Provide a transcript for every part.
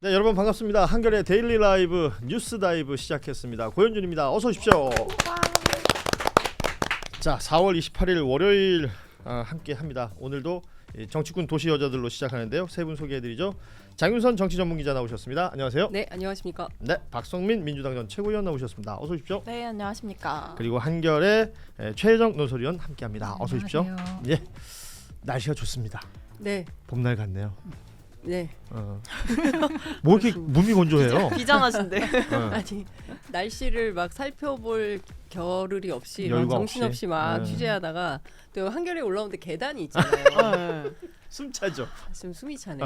네, 여러분 반갑습니다. 한겨레 데일리 라이브 뉴스 다이브 시작했습니다. 고현준입니다. 어서 오십시오. 자, 4월 28일 월요일 함께 합니다. 오늘도 정치꾼 도시 여자들로 시작하는데요. 세 분 소개해드리죠. 장윤선 정치전문기자 나오셨습니다. 안녕하세요. 네, 안녕하십니까. 네, 박성민 민주당 전 최고위원 나오셨습니다. 어서 오십시오. 네, 안녕하십니까. 그리고 한겨레 최혜정 논설위원 함께합니다. 어서 오십시오. 예, 날씨가 좋습니다. 네, 봄날 같네요. 네. 뭐 이렇게 몸이 건조해요? 비장하신데. 아니 날씨를 막 살펴볼 겨를이 없이 막 여유가 정신없이 막 네. 취재하다가 또 한겨레 올라오는데 계단이 있잖아요. 숨차죠. 지금 숨이 차네.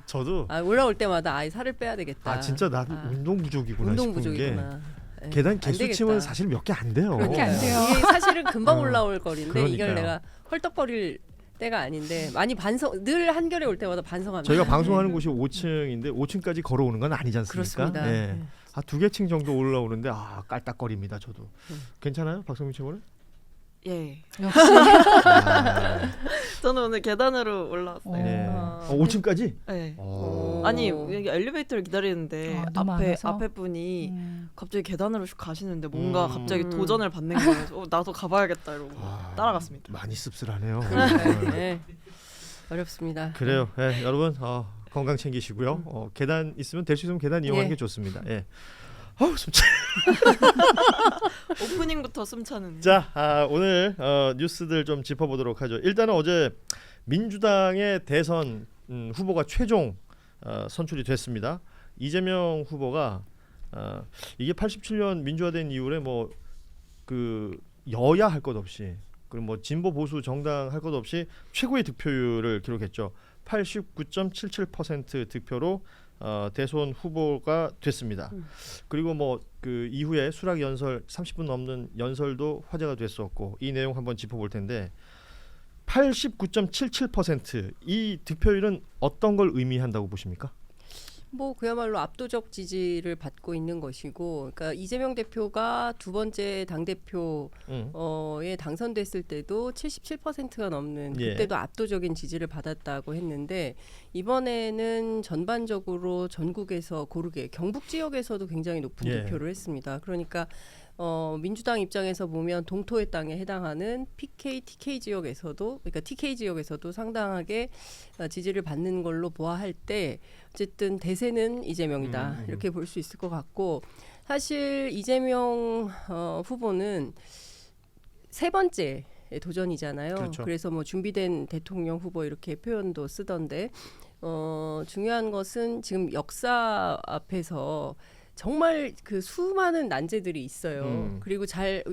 저도 올라올 때마다 아예 살을 빼야 되겠다. 진짜 나 운동 부족이구나 운동 싶은 부족이구나. 게 계단 안 개수 치면 되겠다. 사실 몇 개 안 돼요. 그러니까요. 안 돼요. 이게 사실은 금방 올라올 거리인데 그러니까요. 이걸 내가 헐떡거릴 때가 아닌데 많이 늘 한겨레 올 때마다 반성합니다. 저희가 방송하는 곳이 5층인데 5층까지 걸어오는 건 아니지 않습니까? 그렇습니다. 네. 네. 두 개 층 정도 올라오는데 깔딱거립니다. 저도. 괜찮아요, 박성민 최고는? 예. 아, 저는 오늘 계단으로 올라왔어요. 네. 아. 5층까지? 네. 오. 아니 여기 엘리베이터를 기다리는데 너무 많아서? 앞에 분이 갑자기 계단으로 슉 가시는데 뭔가 음. 갑자기 도전을 받는 거예요. 그래서 나도 가봐야겠다 이러고 따라갔습니다. 많이 씁쓸하네요. 네. 어렵습니다. 그래요. 네, 여러분 건강 챙기시고요. 계단 있으면 될 수 있으면 계단 이용하는 예. 게 좋습니다. 예. 숨차. 오프닝부터 숨차는. 자, 오늘 뉴스들 좀 짚어보도록 하죠. 일단은 어제 민주당의 대선 후보가 최종 선출이 됐습니다. 이재명 후보가 이게 87년 민주화된 이후에 뭐 그 여야 할 것 없이 그리고 뭐 진보 보수 정당 할 것 없이 최고의 득표율을 기록했죠. 89.77% 득표로 대선 후보가 됐습니다. 그리고 뭐 그 이후에 수락 연설 30분 넘는 연설도 화제가 됐었고 이 내용 한번 짚어볼 텐데 89.77%이 득표율은 어떤 걸 의미한다고 보십니까? 뭐 그야말로 압도적 지지를 받고 있는 것이고, 그러니까 이재명 대표가 두 번째 당 대표에 당선됐을 때도 77%가 넘는 예. 그때도 압도적인 지지를 받았다고 했는데 이번에는 전반적으로 전국에서 고르게 경북 지역에서도 굉장히 높은 예. 득표를 했습니다. 그러니까 민주당 입장에서 보면 동토의 땅에 해당하는 PK, TK 지역에서도 그러니까 TK 지역에서도 상당하게 지지를 받는 걸로 보아할 때 어쨌든 대세는 이재명이다 이렇게 볼 수 있을 것 같고 사실 이재명 후보는 세 번째 도전이잖아요. 그렇죠. 그래서 뭐 준비된 대통령 후보 이렇게 표현도 쓰던데 중요한 것은 지금 역사 앞에서 정말 그 수많은 난제들이 있어요. 그리고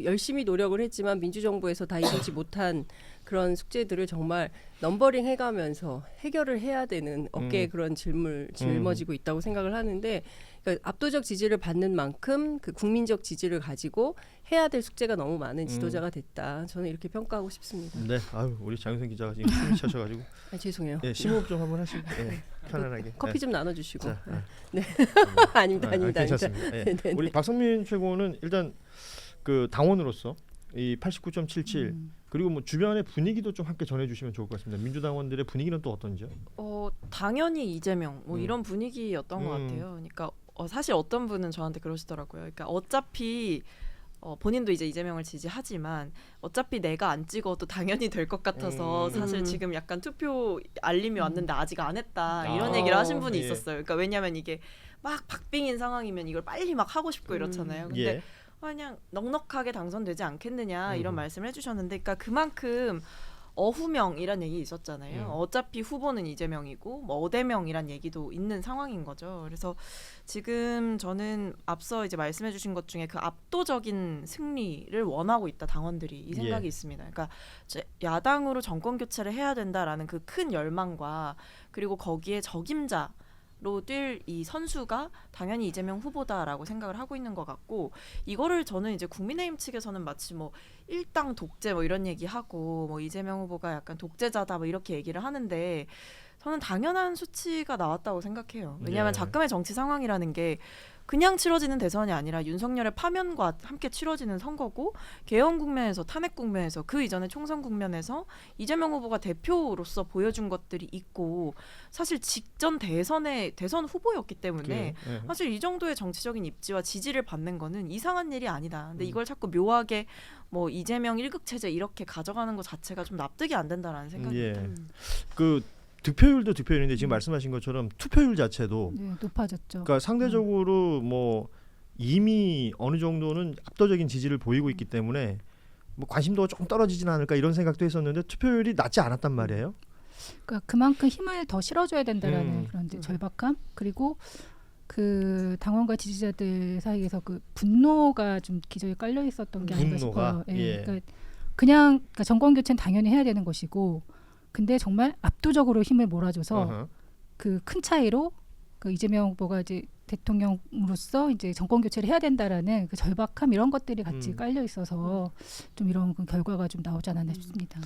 열심히 노력을 했지만 민주정부에서 다 이루지 못한 그런 숙제들을 정말 넘버링 해가면서 해결을 해야 되는 어깨에 그런 짊어지고 있다고 생각을 하는데 그러니까 압도적 지지를 받는 만큼 그 국민적 지지를 가지고 해야 될 숙제가 너무 많은 지도자가 됐다. 저는 이렇게 평가하고 싶습니다. 네, 우리 장윤선 기자가 지금 숨이 차셔가지고 죄송해요. 심호흡 좀 한번 하시고 편안하게. 커피 좀 나눠주시고. 자, 네. 아닙니다. 괜찮습니다. 네, 네, 우리 네. 박성민 최고는 일단 그 당원으로서 이 89.77 그리고 뭐 주변의 분위기도 좀 함께 전해주시면 좋을 것 같습니다. 민주당원들의 분위기는 또 어떤지요? 당연히 이재명 뭐 이런 분위기였던 것 같아요. 그러니까 사실 어떤 분은 저한테 그러시더라고요. 그러니까 어차피 본인도 이제 이재명을 지지하지만 어차피 내가 안 찍어도 당연히 될 것 같아서 사실 지금 약간 투표 알림이 왔는데 아직 안 했다 이런 얘기를 하신 분이 예. 있었어요. 그러니까 왜냐하면 이게 막 박빙인 상황이면 이걸 빨리 막 하고 싶고 이렇잖아요. 근데 예. 그냥 넉넉하게 당선되지 않겠느냐 이런 말씀을 해주셨는데, 그러니까 그만큼 어후명이란 얘기 있었잖아요. 어차피 후보는 이재명이고 뭐 어대명이란 얘기도 있는 상황인 거죠. 그래서 지금 저는 앞서 이제 말씀해주신 것 중에 그 압도적인 승리를 원하고 있다 당원들이 이 생각이 예. 있습니다. 그러니까 야당으로 정권 교체를 해야 된다라는 그 큰 열망과 그리고 거기에 적임자 로 뛸 이 선수가 당연히 이재명 후보다라고 생각을 하고 있는 것 같고, 이거를 저는 이제 국민의힘 측에서는 마치 뭐 일당 독재 뭐 이런 얘기하고 뭐 이재명 후보가 약간 독재자다 뭐 이렇게 얘기를 하는데 저는 당연한 수치가 나왔다고 생각해요. 왜냐하면 예. 작금의 정치 상황이라는 게 그냥 치러지는 대선이 아니라 윤석열의 파면과 함께 치러지는 선거고 개헌 국면에서 탄핵 국면에서 그 이전에 총선 국면에서 이재명 후보가 대표로서 보여준 것들이 있고 사실 직전 대선의 대선 후보였기 때문에 예. 사실 이 정도의 정치적인 입지와 지지를 받는 거는 이상한 일이 아니다. 근데 이걸 자꾸 묘하게 뭐 이재명 일극 체제 이렇게 가져가는 것 자체가 좀 납득이 안 된다라는 생각입니다. 예. 그 득표율도 득표율인데 지금 말씀하신 것처럼 투표율 자체도 네, 높아졌죠. 그러니까 상대적으로 뭐 이미 어느 정도는 압도적인 지지를 보이고 있기 때문에 뭐 관심도가 조금 떨어지진 않을까 이런 생각도 했었는데 투표율이 낮지 않았단 말이에요. 그러니까 그만큼 힘을 더 실어줘야 된다라는 그런 이제 절박함 그리고 그 당원과 지지자들 사이에서 그 분노가 좀 기저에 깔려 있었던 게 아닌가 분노가? 싶어요. 예. 그러니까 정권 교체는 당연히 해야 되는 것이고, 근데 정말 압도적으로 힘을 몰아줘서 어허. 그 큰 차이로 그 이재명 후보가 이제 대통령으로서 이제 정권 교체를 해야 된다라는 그 절박함 이런 것들이 같이 깔려 있어서 좀 이런 그 결과가 좀 나오지 않았나 싶습니다.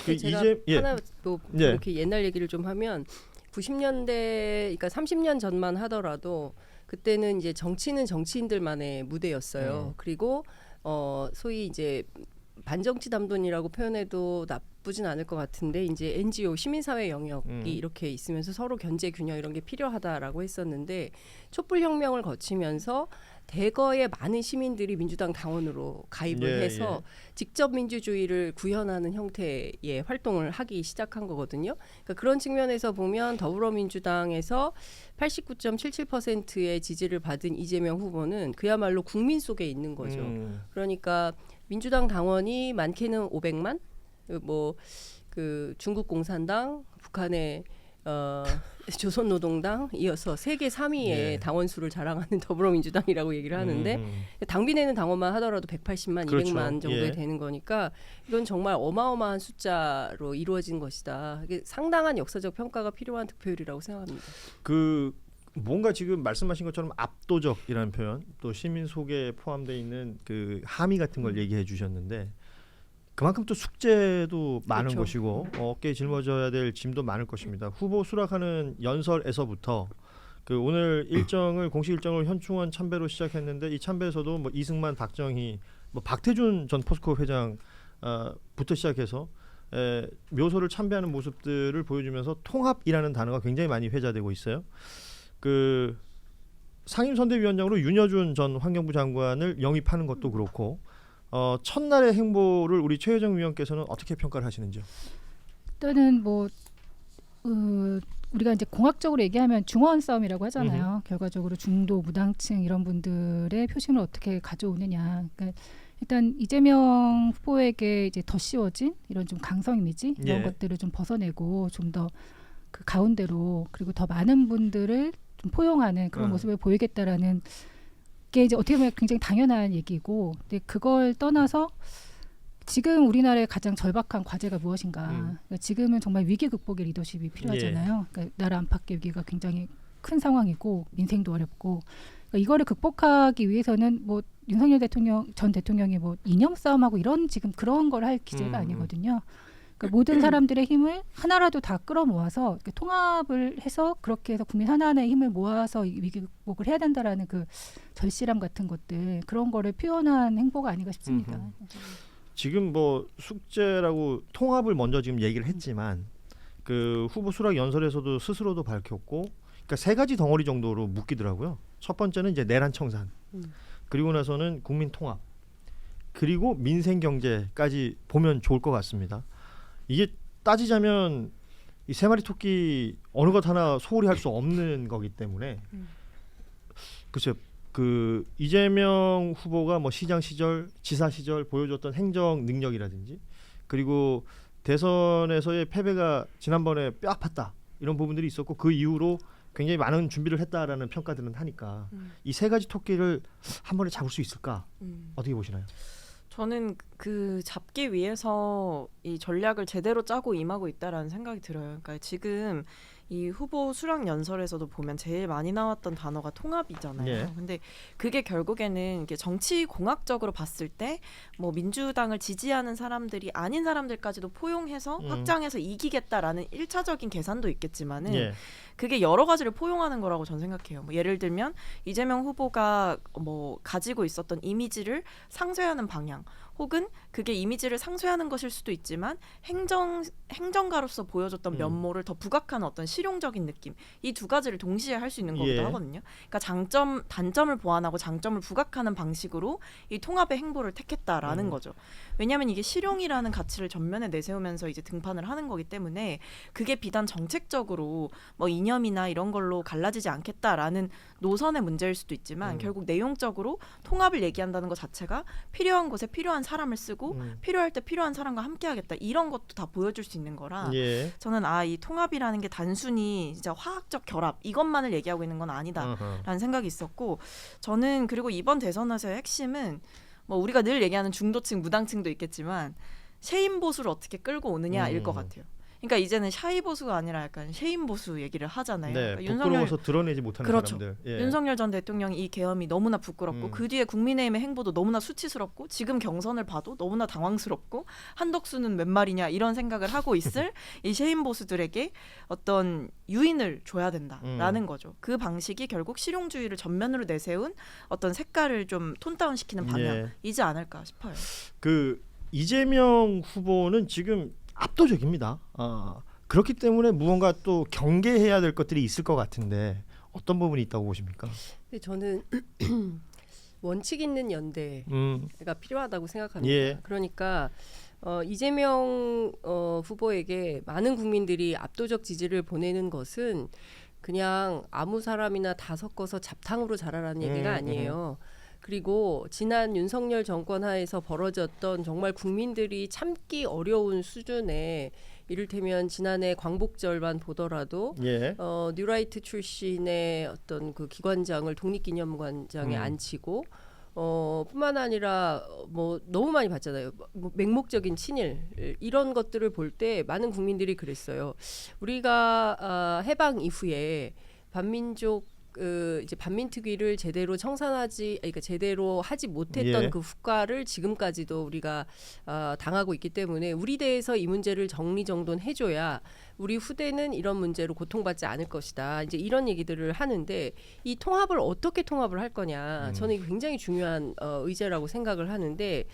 그 제가 하나 또 예. 이렇게 옛날 얘기를 좀 하면 90년대 그러니까 30년 전만 하더라도 그때는 이제 정치는 정치인들만의 무대였어요. 그리고 소위 이제 반정치 담론이라고 표현해도 나쁘진 않을 것 같은데 이제 NGO 시민사회 영역이 이렇게 있으면서 서로 견제 균형 이런 게 필요하다라고 했었는데 촛불혁명을 거치면서 대거의 많은 시민들이 민주당 당원으로 가입을 예, 해서 직접 민주주의를 구현하는 형태의 활동을 하기 시작한 거거든요. 그러니까 그런 측면에서 보면 더불어민주당에서 89.77%의 지지를 받은 이재명 후보는 그야말로 국민 속에 있는 거죠. 그러니까 민주당 당원이 많게는 500만, 뭐 그 중국 공산당, 북한의 조선노동당 이어서 세계 3위의 예. 당원 수를 자랑하는 더불어민주당이라고 얘기를 하는데 당비 내는 당원만 하더라도 180만, 그렇죠. 200만 정도에 예. 되는 거니까 이건 정말 어마어마한 숫자로 이루어진 것이다. 이게 상당한 역사적 평가가 필요한 득표율이라고 생각합니다. 그 뭔가 지금 말씀하신 것처럼 압도적이라는 표현 또 시민 속에 포함되어 있는 그 함의 같은 걸 얘기해 주셨는데 그만큼 또 숙제도 많은 그렇죠. 것이고 어깨에 짊어져야 될 짐도 많을 것입니다. 후보 수락하는 연설에서부터 그 오늘 일정을 공식 일정을 현충원 참배로 시작했는데 이 참배에서도 뭐 이승만, 박정희, 뭐 박태준 전 포스코 회장 부터 시작해서 묘소를 참배하는 모습들을 보여주면서 통합이라는 단어가 굉장히 많이 회자되고 있어요. 그 상임선대위원장으로 윤여준 전 환경부 장관을 영입하는 것도 그렇고 첫날의 행보를 우리 최혜정 위원께서는 어떻게 평가를 하시는지요? 일단은 뭐 우리가 이제 공학적으로 얘기하면 중원 싸움이라고 하잖아요. 결과적으로 중도 무당층 이런 분들의 표심을 어떻게 가져오느냐. 그러니까 일단 이재명 후보에게 이제 더 씌워진 이런 좀 강성 이미지 이런 예. 것들을 좀 벗어내고 좀 더 그 가운데로 그리고 더 많은 분들을 좀 포용하는 그런 모습을 보이겠다라는 게 이제 어떻게 보면 굉장히 당연한 얘기고, 근데 그걸 떠나서 지금 우리나라의 가장 절박한 과제가 무엇인가? 그러니까 지금은 정말 위기 극복의 리더십이 필요하잖아요. 그러니까 나라 안팎의 위기가 굉장히 큰 상황이고 민생도 어렵고 그러니까 이거를 극복하기 위해서는 뭐 윤석열 전 대통령이 뭐 이념 싸움하고 이런 지금 그런 걸 할 기제가 아니거든요. 그러니까 모든 사람들의 힘을 하나라도 다 끌어모아서 이렇게 통합을 해서 그렇게 해서 국민 하나하나의 힘을 모아서 위기 극복을 해야 된다라는 그 절실함 같은 것들 그런 거를 표현한 행보가 아닌가 싶습니다. 지금 뭐 숙제라고 통합을 먼저 지금 얘기를 했지만 그 후보 수락 연설에서도 스스로도 밝혔고 그러니까 세 가지 덩어리 정도로 묶이더라고요. 첫 번째는 이제 내란 청산, 그리고 나서는 국민 통합, 그리고 민생 경제까지 보면 좋을 것 같습니다. 이게 따지자면 이 세 마리 토끼 어느 것 하나 소홀히 할 수 없는 거기 때문에 글쎄요. 그 이재명 후보가 뭐 시장 시절, 지사 시절 보여줬던 행정 능력이라든지 그리고 대선에서의 패배가 지난번에 뼈 아팠다 이런 부분들이 있었고 그 이후로 굉장히 많은 준비를 했다라는 평가들은 하니까 이 세 가지 토끼를 한 번에 잡을 수 있을까? 어떻게 보시나요? 저는 그 잡기 위해서 이 전략을 제대로 짜고 임하고 있다라는 생각이 들어요. 그러니까 지금 이 후보 수락 연설에서도 보면 제일 많이 나왔던 단어가 통합이잖아요. 예. 근데 그게 결국에는 이게 정치 공학적으로 봤을 때 뭐 민주당을 지지하는 사람들이 아닌 사람들까지도 포용해서 확장해서 이기겠다라는 1차적인 계산도 있겠지만은 예. 그게 여러 가지를 포용하는 거라고 저는 생각해요. 뭐 예를 들면 이재명 후보가 뭐 가지고 있었던 이미지를 상쇄하는 방향, 혹은 그게 이미지를 상쇄하는 것일 수도 있지만 행정가로서 보여줬던 면모를 더 부각하는 어떤 실용적인 느낌, 이 두 가지를 동시에 할 수 있는 거기도 예. 하거든요. 그러니까 단점을 보완하고 장점을 부각하는 방식으로 이 통합의 행보를 택했다라는 거죠. 왜냐하면 이게 실용이라는 가치를 전면에 내세우면서 이제 등판을 하는 거기 때문에 그게 비단 정책적으로 뭐 이념이나 이런 걸로 갈라지지 않겠다라는 노선의 문제일 수도 있지만 결국 내용적으로 통합을 얘기한다는 것 자체가 필요한 곳에 필요한 사람을 쓰고 필요할 때 필요한 사람과 함께하겠다, 이런 것도 다 보여줄 수 있는 거라 예. 저는 이 통합이라는 게 단순히 진짜 화학적 결합 이것만을 얘기하고 있는 건 아니다라는 생각이 있었고, 저는 그리고 이번 대선에서의 핵심은 뭐 우리가 늘 얘기하는 중도층 무당층도 있겠지만 쉐임 보수를 어떻게 끌고 오느냐일 것 같아요. 그러니까 이제는 샤이 보수가 아니라 약간 쉐임 보수 얘기를 하잖아요. 네, 그러니까 부끄러워서 드러내지 못하는 그렇죠. 사람들. 예. 윤석열 전 대통령이 이 계엄이 너무나 부끄럽고 그 뒤에 국민의힘의 행보도 너무나 수치스럽고 지금 경선을 봐도 너무나 당황스럽고 한덕수는 웬 말이냐 이런 생각을 하고 있을 이 쉐임 보수들에게 어떤 유인을 줘야 된다라는 거죠. 그 방식이 결국 실용주의를 전면으로 내세운 어떤 색깔을 좀 톤다운시키는 방향이지 않을까 싶어요. 그 이재명 후보는 지금 압도적입니다. 그렇기 때문에 무언가 또 경계해야 될 것들이 있을 것 같은데 어떤 부분이 있다고 보십니까? 근데 저는 원칙 있는 연대가 필요하다고 생각합니다. 예. 그러니까 이재명 후보에게 많은 국민들이 압도적 지지를 보내는 것은 그냥 아무 사람이나 다 섞어서 잡탕으로 자라라는 얘기가 아니에요. 그리고 지난 윤석열 정권 하에서 벌어졌던 정말 국민들이 참기 어려운 수준의, 이를테면 지난해 광복절만 보더라도 예. 뉴라이트 출신의 어떤 그 기관장을 독립기념관장에 앉히고 뿐만 아니라 뭐 너무 많이 봤잖아요. 뭐 맹목적인 친일 이런 것들을 볼 때 많은 국민들이 그랬어요. 우리가 해방 이후에 반민족 이제 반민특위를 제대로 그러니까 제대로 하지 못했던 예. 그 후과를 지금까지도 우리가 당하고 있기 때문에 우리 대에서 이 문제를 정리정돈해줘야 우리 후대는 이런 문제로 고통받지 않을 것이다. 이제 이런 얘기들을 하는데 이 통합을 어떻게 통합을 할 거냐, 저는 이게 굉장히 중요한 의제라고 생각을 하는데.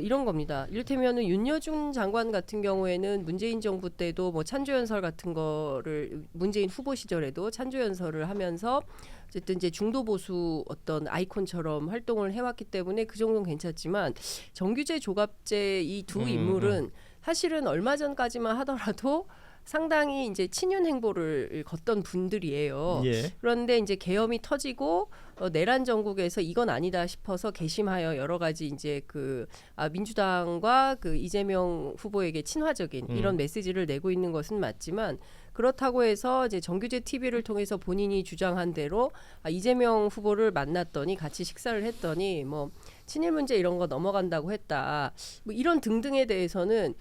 이런 겁니다. 이를테면은 윤여준 장관 같은 경우에는 문재인 정부 때도 뭐 찬조연설 같은 거를 문재인 후보 시절에도 찬조연설을 하면서 어쨌든 이제 중도 보수 어떤 아이콘처럼 활동을 해왔기 때문에 그 정도는 괜찮지만 정규재 조갑재 이 두 인물은 사실은 얼마 전까지만 하더라도 상당히 이제 친윤 행보를 걷던 분들이에요. 예. 그런데 이제 계엄이 터지고 내란 정국에서 이건 아니다 싶어서 개심하여 여러 가지 이제 민주당과 그 이재명 후보에게 친화적인 이런 메시지를 내고 있는 것은 맞지만, 그렇다고 해서 이제 정규제 TV를 통해서 본인이 주장한 대로 이재명 후보를 만났더니 같이 식사를 했더니 뭐 친일 문제 이런 거 넘어간다고 했다. 뭐 이런 등등에 대해서는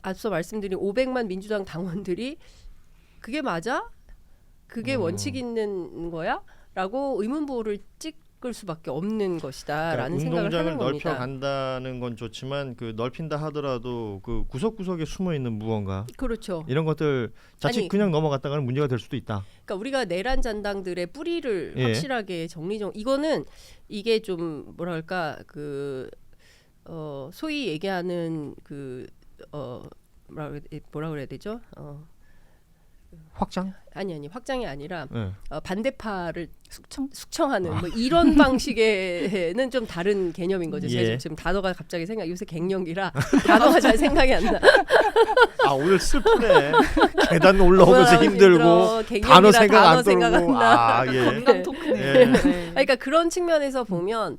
앞서 말씀드린 500만 민주당 당원들이 그게 맞아? 그게 원칙 있는 거야? 라고 의문부호를 찍을 수밖에 없는 것이다라는 그러니까 생각을 운동장을 하는 겁니다. 넓혀간다는 건 좋지만 그 넓힌다 하더라도 그 구석구석에 숨어있는 무언가 그렇죠. 이런 것들 자칫 아니, 그냥 넘어갔다가는 문제가 될 수도 있다. 그러니까 우리가 내란 잔당들의 뿌리를 예. 확실하게 이거는 이게 좀 뭐랄까 소위 얘기하는 뭐라 그래야 되죠? 확장? 아니 확장이 아니라 네. 반대파를 숙청하는 뭐 이런 방식에는 좀 다른 개념인 거죠. 예. 제가 지금 단어가 갑자기 요새 갱년기라 단어가 잘 생각이 안 나. 오늘 슬프네. 계단 올라오면서 뭐야, 힘들고 힘들어. 단어 생각 안 생각 안 들고. 나. 예. 건강 토크네. 예. 네. 그러니까 그런 측면에서 보면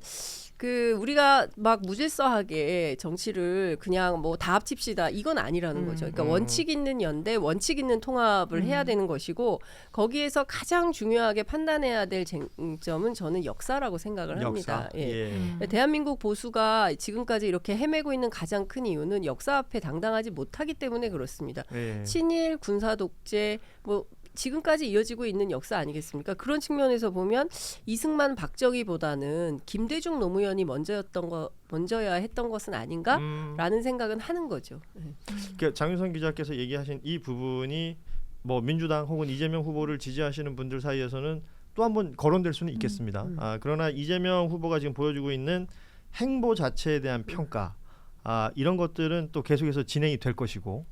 우리가 막 무질서하게 정치를 그냥 뭐 다 합칩시다 이건 아니라는 거죠. 그러니까 원칙 있는 연대, 원칙 있는 통합을 해야 되는 것이고, 거기에서 가장 중요하게 판단해야 될 쟁점은 저는 역사라고 생각을 합니다. 역사. 예. 예. 대한민국 보수가 지금까지 이렇게 헤매고 있는 가장 큰 이유는 역사 앞에 당당하지 못하기 때문에 그렇습니다. 예. 친일, 군사 독재, 뭐 지금까지 이어지고 있는 역사 아니겠습니까? 그런 측면에서 보면 이승만 박정희보다는 김대중 노무현이 먼저야 했던 것은 아닌가라는 생각은 하는 거죠. 네. 그러니까 장윤선 기자께서 얘기하신 이 부분이 뭐 민주당 혹은 이재명 후보를 지지하시는 분들 사이에서는 또 한 번 거론될 수는 있겠습니다. 그러나 이재명 후보가 지금 보여주고 있는 행보 자체에 대한 평가, 이런 것들은 또 계속해서 진행이 될 것이고,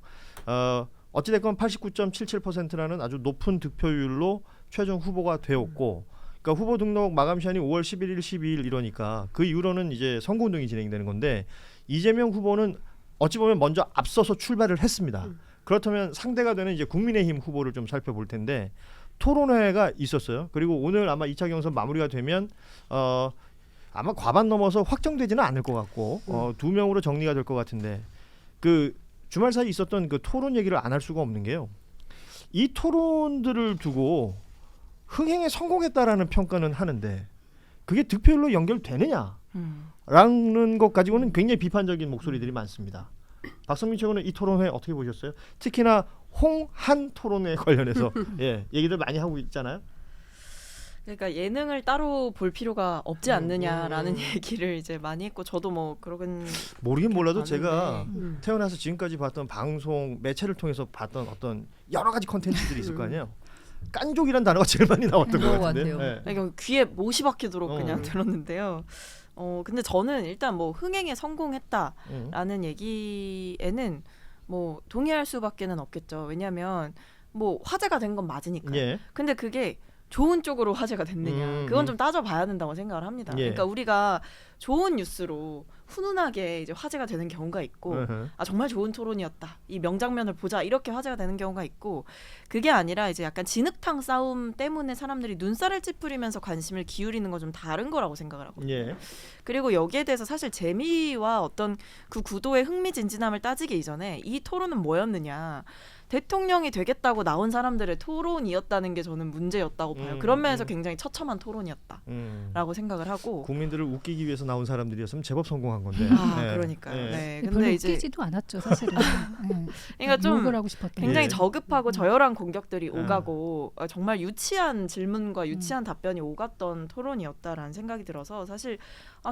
어찌됐건 89.77%라는 아주 높은 득표율로 최종 후보가 되었고, 그러니까 후보 등록 마감 시한이 5월 11일, 12일 이러니까 그 이후로는 이제 선거운동이 진행되는 건데, 이재명 후보는 어찌 보면 먼저 앞서서 출발을 했습니다. 그렇다면 상대가 되는 이제 국민의힘 후보를 좀 살펴볼 텐데, 토론회가 있었어요. 그리고 오늘 아마 2차 경선 마무리가 되면 아마 과반 넘어서 확정되지는 않을 것 같고 2명으로 정리가 될 것 같은데, 그 주말 사이 있었던 그 토론 얘기를 안 할 수가 없는 게요. 이 토론들을 두고 흥행에 성공했다라는 평가는 하는데 그게 득표율로 연결되느냐라는 것 가지고는 굉장히 비판적인 목소리들이 많습니다. 박성민 최고는 이 토론회 어떻게 보셨어요? 특히나 홍한 토론회 관련해서 얘기들 많이 하고 있잖아요. 그러니까 예능을 따로 볼 필요가 없지 않느냐라는 얘기를 이제 많이 했고, 저도 뭐 그러긴 모르긴 몰라도 봤는데. 제가 태어나서 지금까지 봤던 방송 매체를 통해서 봤던 어떤 여러 가지 콘텐츠들이 있을 거 아니에요. 깐족이란 단어가 제일 많이 나왔던 것 같은데. 같아요. 그러니까 귀에 못이 박히도록 그냥 들었는데요. 근데 저는 일단 뭐 흥행에 성공했다라는 얘기에는 뭐 동의할 수밖에는 없겠죠. 왜냐하면 뭐 화제가 된 건 맞으니까. 예. 근데 그게 좋은 쪽으로 화제가 됐느냐, 그건 좀 따져봐야 된다고 생각을 합니다. 예. 그러니까 우리가 좋은 뉴스로 훈훈하게 이제 화제가 되는 경우가 있고, 정말 좋은 토론이었다, 이 명장면을 보자, 이렇게 화제가 되는 경우가 있고, 그게 아니라 이제 약간 진흙탕 싸움 때문에 사람들이 눈살을 찌푸리면서 관심을 기울이는 건 좀 다른 거라고 생각을 하거든요. 예. 그리고 여기에 대해서 사실 재미와 어떤 그 구도의 흥미진진함을 따지기 이전에 이 토론은 뭐였느냐, 대통령이 되겠다고 나온 사람들의 토론이었다는 게 저는 문제였다고 봐요. 그런 면에서 굉장히 처참한 토론이었다라고 생각을 하고, 국민들을 웃기기 위해서 나온 사람들이었으면 제법 성공한 건데. 그러니까요. 네. 별로 근데 이제 웃기지도 않았죠, 사실은. 그러니까 좀 욕을 하고 싶었던 굉장히 예. 저급하고 저열한 공격들이 오가고 정말 유치한 질문과 유치한 답변이 오갔던 토론이었다라는 생각이 들어서, 사실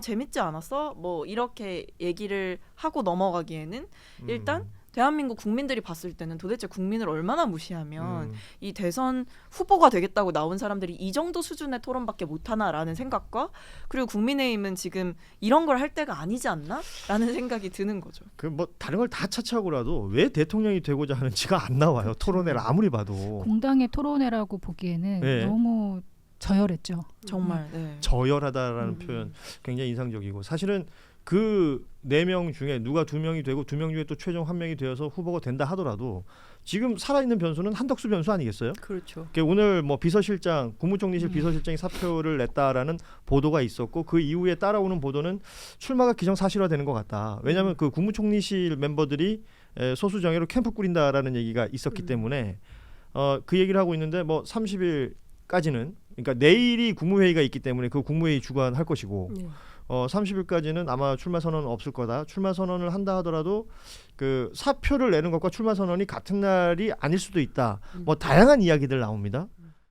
재밌지 않았어? 뭐 이렇게 얘기를 하고 넘어가기에는 일단 대한민국 국민들이 봤을 때는 도대체 국민을 얼마나 무시하면 이 대선 후보가 되겠다고 나온 사람들이 이 정도 수준의 토론밖에 못하나라는 생각과, 그리고 국민의힘은 지금 이런 걸 할 때가 아니지 않나라는 생각이 드는 거죠. 그 뭐 다른 걸 다 차치하고라도 왜 대통령이 되고자 하는지가 안 나와요. 토론회를 아무리 봐도. 공당의 토론회라고 보기에는 네. 너무 저열했죠. 정말. 네. 저열하다라는 표현 굉장히 인상적이고, 사실은 그 4명 중에 누가 2명이 되고 2명 중에 또 최종 1명이 되어서 후보가 된다 하더라도 지금 살아있는 변수는 한덕수 변수 아니겠어요? 그렇죠. 오늘 뭐 비서실장, 국무총리실 비서실장이 사표를 냈다라는 보도가 있었고, 그 이후에 따라오는 보도는 출마가 기정사실화되는 것 같다. 왜냐하면 그 국무총리실 멤버들이 소수 정예로 캠프 꾸린다라는 얘기가 있었기 때문에 그 얘기를 하고 있는데, 뭐 30일까지는, 그러니까 내일이 국무회의가 있기 때문에 그 국무회의 주관할 것이고 30일까지는 아마 출마 선언은 없을 거다. 출마 선언을 한다 하더라도 그 사표를 내는 것과 출마 선언이 같은 날이 아닐 수도 있다. 뭐 다양한 이야기들 나옵니다.